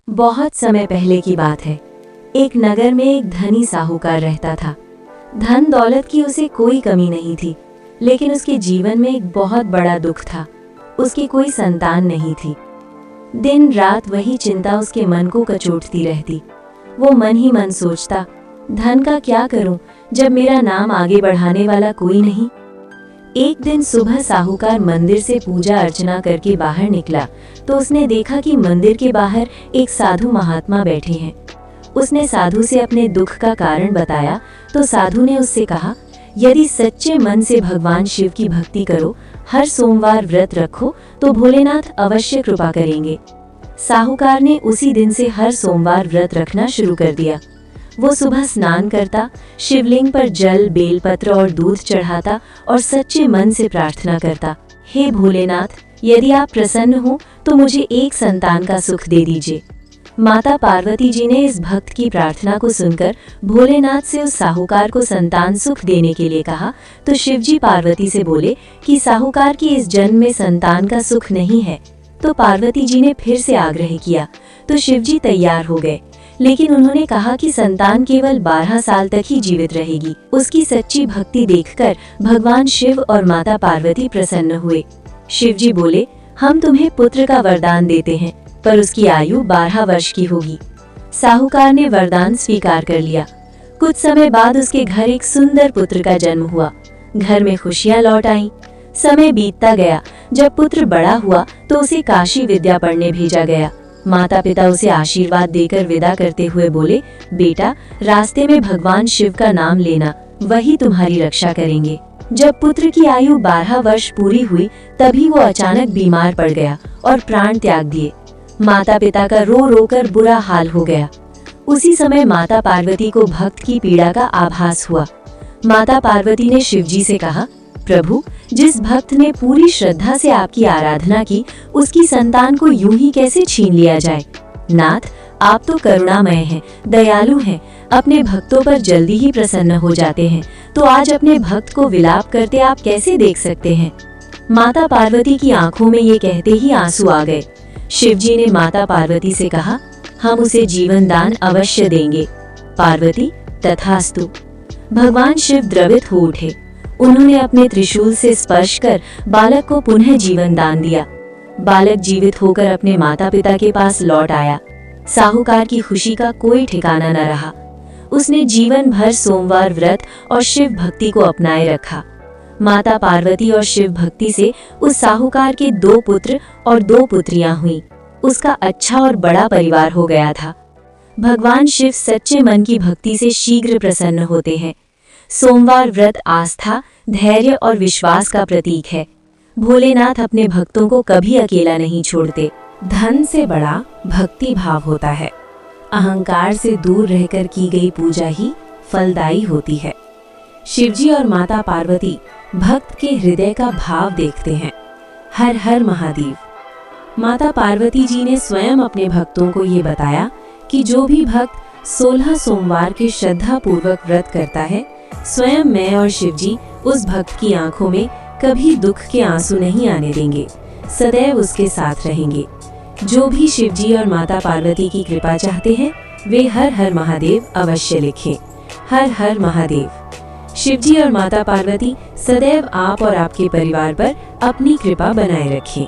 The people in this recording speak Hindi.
बहुत समय पहले की बात है। एक नगर में एक धनी साहूकार रहता था। धन दौलत की उसे कोई कमी नहीं थी, लेकिन उसके जीवन में एक बहुत बड़ा दुख था। उसकी कोई संतान नहीं थी। दिन रात वही चिंता उसके मन को कचोटती रहती। वो मन ही मन सोचता, धन का क्या करूं जब मेरा नाम आगे बढ़ाने वाला कोई नहीं। एक दिन सुबह साहूकार मंदिर से पूजा अर्चना करके बाहर निकला तो उसने देखा कि मंदिर के बाहर एक साधु महात्मा बैठे हैं। उसने साधु से अपने दुख का कारण बताया तो साधु ने उससे कहा, यदि सच्चे मन से भगवान शिव की भक्ति करो, हर सोमवार व्रत रखो तो भोलेनाथ अवश्य कृपा करेंगे। साहूकार ने उसी दिन से हर सोमवार व्रत रखना शुरू कर दिया। वो सुबह स्नान करता, शिवलिंग पर जल, बेलपत्र और दूध चढ़ाता और सच्चे मन से प्रार्थना करता, हे भोलेनाथ, यदि आप प्रसन्न हो तो मुझे एक संतान का सुख दे दीजिए। माता पार्वती जी ने इस भक्त की प्रार्थना को सुनकर भोलेनाथ से उस साहूकार को संतान सुख देने के लिए कहा तो शिवजी पार्वती से बोले कि साहूकार की इस जन्म में संतान का सुख नहीं है। तो पार्वती जी ने फिर से आग्रह किया तो शिवजी तैयार हो गए, लेकिन उन्होंने कहा कि संतान केवल 12 साल तक ही जीवित रहेगी। उसकी सच्ची भक्ति देखकर भगवान शिव और माता पार्वती प्रसन्न हुए। शिवजी बोले, हम तुम्हें पुत्र का वरदान देते हैं, पर उसकी आयु 12 वर्ष की होगी। साहूकार ने वरदान स्वीकार कर लिया। कुछ समय बाद उसके घर एक सुंदर पुत्र का जन्म हुआ। घर में खुशियां लौट आईं। समय बीतता गया। जब पुत्र बड़ा हुआ तो उसे काशी विद्या पढ़ने भेजा गया। माता पिता उसे आशीर्वाद देकर विदा करते हुए बोले, बेटा, रास्ते में भगवान शिव का नाम लेना, वही तुम्हारी रक्षा करेंगे। जब पुत्र की आयु 12 वर्ष पूरी हुई तभी वो अचानक बीमार पड़ गया और प्राण त्याग दिए। माता पिता का रो रो कर बुरा हाल हो गया। उसी समय माता पार्वती को भक्त की पीड़ा का आभास हुआ। माता पार्वती ने शिवजी से कहा, प्रभु, जिस भक्त ने पूरी श्रद्धा से आपकी आराधना की, उसकी संतान को यूं ही कैसे छीन लिया जाए। नाथ, आप तो करुणामय हैं, दयालु हैं, अपने भक्तों पर जल्दी ही प्रसन्न हो जाते हैं, तो आज अपने भक्त को विलाप करते आप कैसे देख सकते हैं। माता पार्वती की आंखों में ये कहते ही आंसू आ गए। शिवजी ने माता पार्वती से कहा, हम उसे जीवन दान अवश्य देंगे। पार्वती, तथास्तु। भगवान शिव द्रवित हो उठे। उन्होंने अपने त्रिशूल से स्पर्श कर बालक को पुनः जीवन दान दिया। बालक जीवित होकर अपने माता पिता के पास लौट आया। साहूकार की खुशी का कोई ठिकाना न रहा। उसने जीवन भर सोमवार व्रत और शिव भक्ति को अपनाए रखा। माता पार्वती और शिव भक्ति से उस साहूकार के 2 पुत्र और 2 पुत्रियां हुईं। उसका अच्छा और बड़ा परिवार हो गया था। भगवान शिव सच्चे मन की भक्ति से शीघ्र प्रसन्न होते हैं। सोमवार व्रत आस्था, धैर्य और विश्वास का प्रतीक है। भोलेनाथ अपने भक्तों को कभी अकेला नहीं छोड़ते। धन से बड़ा भक्ति भाव होता है। अहंकार से दूर रहकर की गई पूजा ही फलदायी होती है। शिवजी और माता पार्वती भक्त के हृदय का भाव देखते हैं। हर हर महादेव। माता पार्वती जी ने स्वयं अपने भक्तों को ये बताया कि जो भी भक्त 16 सोमवार के श्रद्धा पूर्वक व्रत करता है, स्वयं मैं और शिवजी उस भक्त की आंखों में कभी दुख के आंसू नहीं आने देंगे, सदैव उसके साथ रहेंगे। जो भी शिवजी और माता पार्वती की कृपा चाहते हैं, वे हर हर महादेव अवश्य लिखें। हर हर महादेव। शिवजी और माता पार्वती सदैव आप और आपके परिवार पर अपनी कृपा बनाए रखें।